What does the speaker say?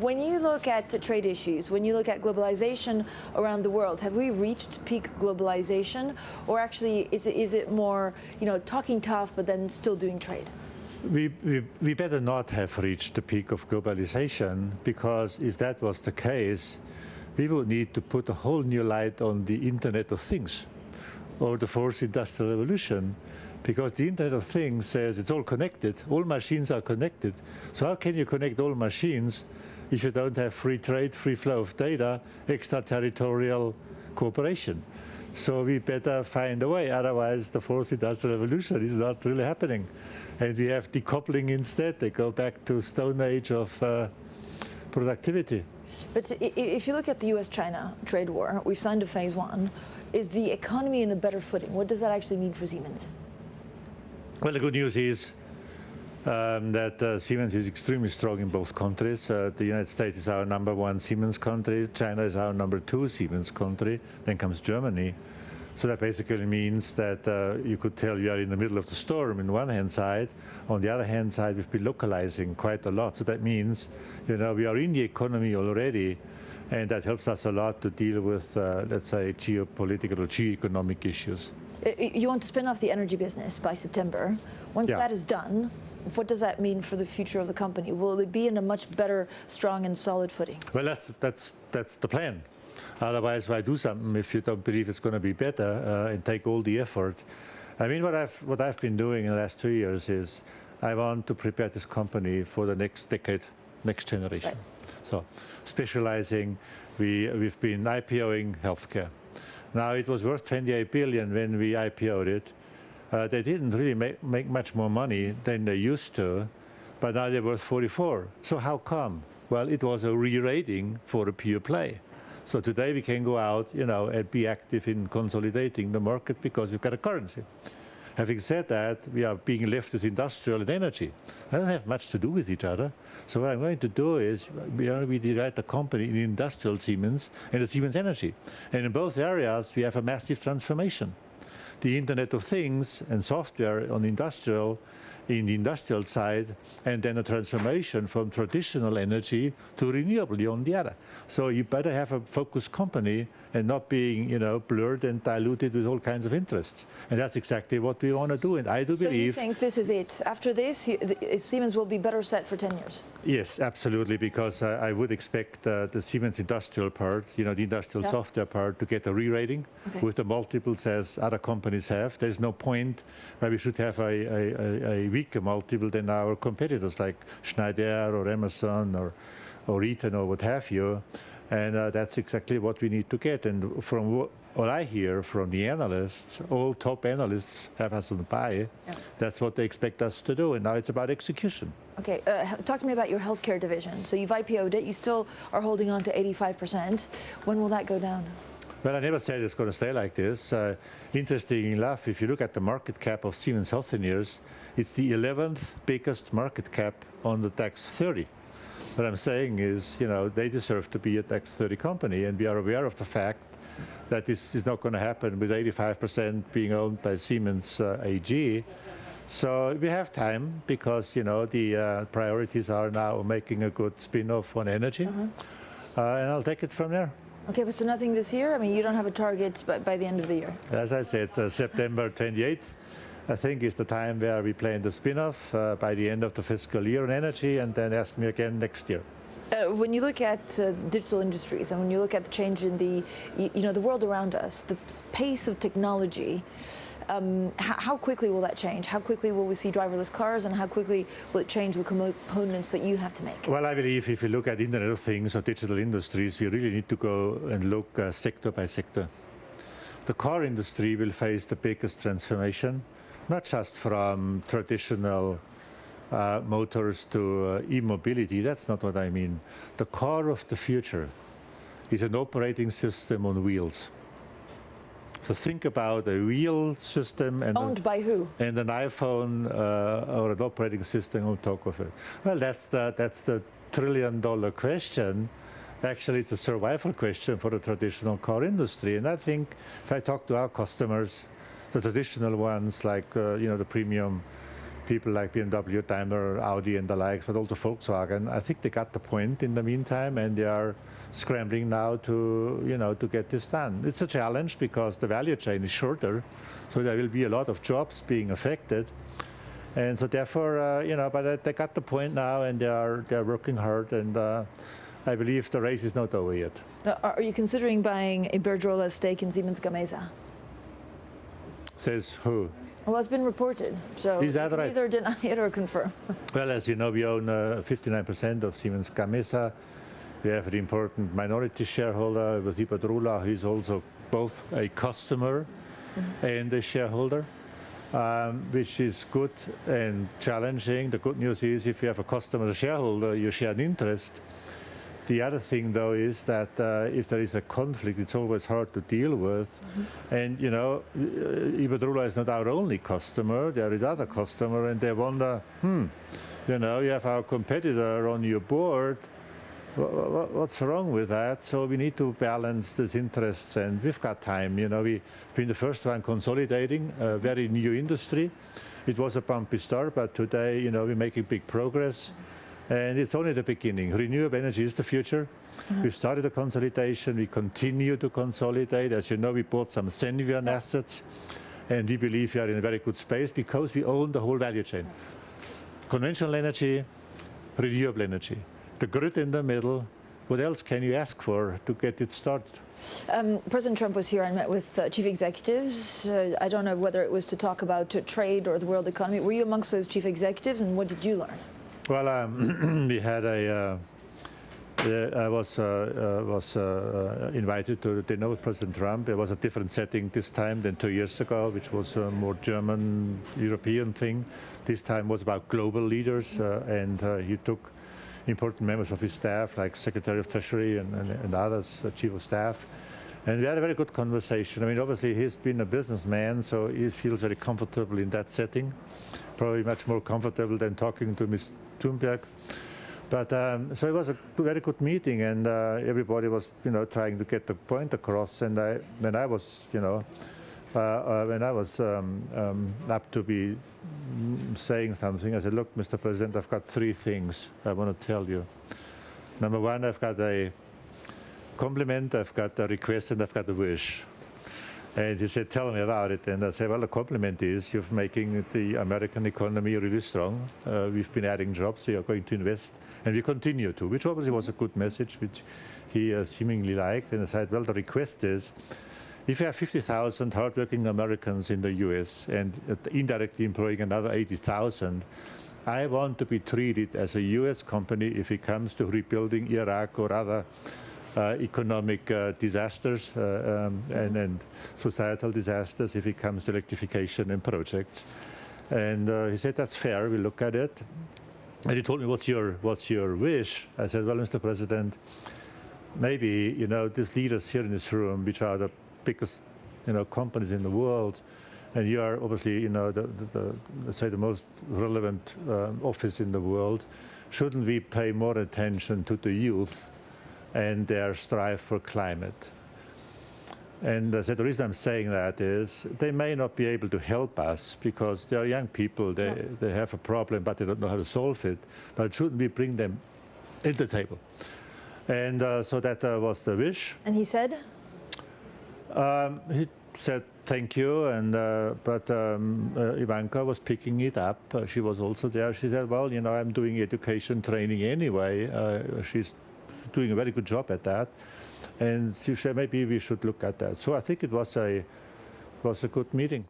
When you look at trade issues, when you look at globalization around the world, have we reached peak globalization, or actually is it more, talking tough but then still doing trade? We better not have reached the peak of globalization, because if that was the case, we would need to put a whole new light on the Internet of Things or the fourth industrial revolution. Because the Internet of Things says it's all connected, all machines are connected. So how can you connect all machines if you don't have free trade, free flow of data, extraterritorial cooperation? So we better find a way, otherwise the fourth industrial revolution is not really happening. And we have decoupling instead. They go back to Stone Age of productivity. But if you look at the US-China trade war, we've signed a phase one. Is the economy in a better footing? What does that actually mean for Siemens? Well, the good news is that Siemens is extremely strong in both countries. The United States is our #1 Siemens country. China is our #2 Siemens country. Then comes Germany. So that basically means that you could tell you are in the middle of the storm on one hand side. On the other hand side, we've been localizing quite a lot. So that means, we are in the economy already. And that helps us a lot to deal with, let's say, geopolitical or geo-economic issues. You want to spin off the energy business by September. Once that is done, what does that mean for the future of the company? Will it be in a much better, strong and solid footing? Well, that's the plan. Otherwise, why do something if you don't believe it's going to be better and take all the effort? I mean, what I've been doing in the last 2 years is I want to prepare this company for the next decade, next generation. Right. So, specializing, we've been IPOing healthcare. Now, it was worth 28 billion when we IPO'd it. They didn't really make much more money than they used to, but now they're worth 44. So how come? Well, it was a re-rating for a pure play. So today we can go out, and be active in consolidating the market because we've got a currency. Having said that, we are being left as industrial and energy. They don't have much to do with each other. So what I'm going to do is we divide the company in industrial Siemens and the Siemens Energy. And in both areas, we have a massive transformation. The Internet of Things and software on industrial, in the industrial side, and then a transformation from traditional energy to renewable on the other. So you better have a focused company and not being, blurred and diluted with all kinds of interests. And that's exactly what we want to do. And I do believe. So you think this is it? After this, Siemens will be better set for 10 years? Yes, absolutely, because I would expect the Siemens industrial part, the industrial software part, to get a re-rating with the multiples as other companies have. There's no point why we should have a weaker multiple than our competitors like Schneider or Amazon or Eaton or what have you. And that's exactly what we need to get. And from what I hear from the analysts, all top analysts have us on buy. Yeah. That's what they expect us to do. And now it's about execution. Okay, talk to me about your healthcare division. So you've IPO'd it. You still are holding on to 85%. When will that go down? Well, I never said it's going to stay like this. Interesting enough, if you look at the market cap of Siemens Healthineers, it's the 11th biggest market cap on the DAX 30. What I'm saying is, they deserve to be a DAX 30 company, and we are aware of the fact that this is not going to happen with 85% being owned by Siemens AG. So we have time because, the priorities are now making a good spin-off on energy, and I'll take it from there. Okay, but so nothing this year? I mean, you don't have a target by the end of the year? As I said, September 28th, I think, is the time where we plan the spin-off by the end of the fiscal year on energy, and then ask me again next year. When you look at digital industries and when you look at the change in the world around us, the pace of technology, how quickly will that change? How quickly will we see driverless cars, and how quickly will it change the components that you have to make? Well, I believe if you look at Internet of Things or digital industries, we really need to go and look sector by sector. The car industry will face the biggest transformation, not just from traditional motors to e-mobility. That's not what I mean. The car of the future is an operating system on wheels. So think about a wheel system and owned by who? And an iPhone or an operating system on top of it. Well, that's the trillion-dollar question. Actually, it's a survival question for the traditional car industry. And I think if I talk to our customers, the traditional ones like the premium people like BMW, Daimler, Audi and the likes, but also Volkswagen. I think they got the point in the meantime, and they are scrambling now to, to get this done. It's a challenge because the value chain is shorter, so there will be a lot of jobs being affected. And so therefore, but they got the point now, and they're working hard, and I believe the race is not over yet. Now, are you considering buying Iberdrola's stake in Siemens AG? Says who? Well, it's been reported, so is that right? Either deny it or confirm. Well, as you know, we own 59% of Siemens AG. We have an important minority shareholder with Iberdrola, who is also both a customer and a shareholder, which is good and challenging. The good news is if you have a customer or shareholder, you share an interest. The other thing, though, is that if there is a conflict, it's always hard to deal with. And, Iberdrola is not our only customer. There is other customer, and they wonder, you have our competitor on your board. What's wrong with that? So we need to balance these interests, and we've got time. We've been the first one consolidating a very new industry. It was a bumpy start, but today, we're making big progress. And it's only the beginning. Renewable energy is the future. We've started a consolidation. We continue to consolidate. As you know, we bought some Senvion assets, and we believe we are in a very good space because we own the whole value chain. Conventional energy, renewable energy. The grid in the middle. What else can you ask for to get it started? President Trump was here and met with chief executives. I don't know whether it was to talk about trade or the world economy. Were you amongst those chief executives, and what did you learn? Well, we had I was invited to dinner with President Trump. It was a different setting this time than 2 years ago, which was a more German, European thing. This time was about global leaders, and he took important members of his staff, like Secretary of Treasury and others, Chief of Staff. And we had a very good conversation. I mean, obviously, he's been a businessman, so he feels very comfortable in that setting, probably much more comfortable than talking to Ms. Thunberg. But so it was a very good meeting, and everybody was, trying to get the point across. And when I was, up to be saying something, I said, "Look, Mr. President, I've got 3 things I want to tell you. Number 1, I've got a compliment, I've got a request, and I've got a wish." And he said, "Tell me about it." And I said, "Well, the compliment is you're making the American economy really strong. We've been adding jobs, we are going to invest, and we continue to," which obviously was a good message, which he seemingly liked. And I said, "Well, the request is, if you have 50,000 hardworking Americans in the US and indirectly employing another 80,000, I want to be treated as a US company if it comes to rebuilding Iraq or other economic disasters and societal disasters, if it comes to electrification and projects." And he said, "That's fair, we'll look at it." And he told me, what's your wish? I said, "Well, Mr. President, maybe, these leaders here in this room, which are the biggest, companies in the world, and you are obviously, let's say the most relevant office in the world, shouldn't we pay more attention to the youth and their strive for climate?" And I said, the reason I'm saying that is they may not be able to help us because they are young people, they have a problem, but they don't know how to solve it. But shouldn't we bring them at the table? And so that was the wish. And he said? He said, "Thank you," and but Ivanka was picking it up. She was also there. She said, "Well, I'm doing education training anyway." She's doing a very good job at that, and she said maybe we should look at that. So I think it was a good meeting.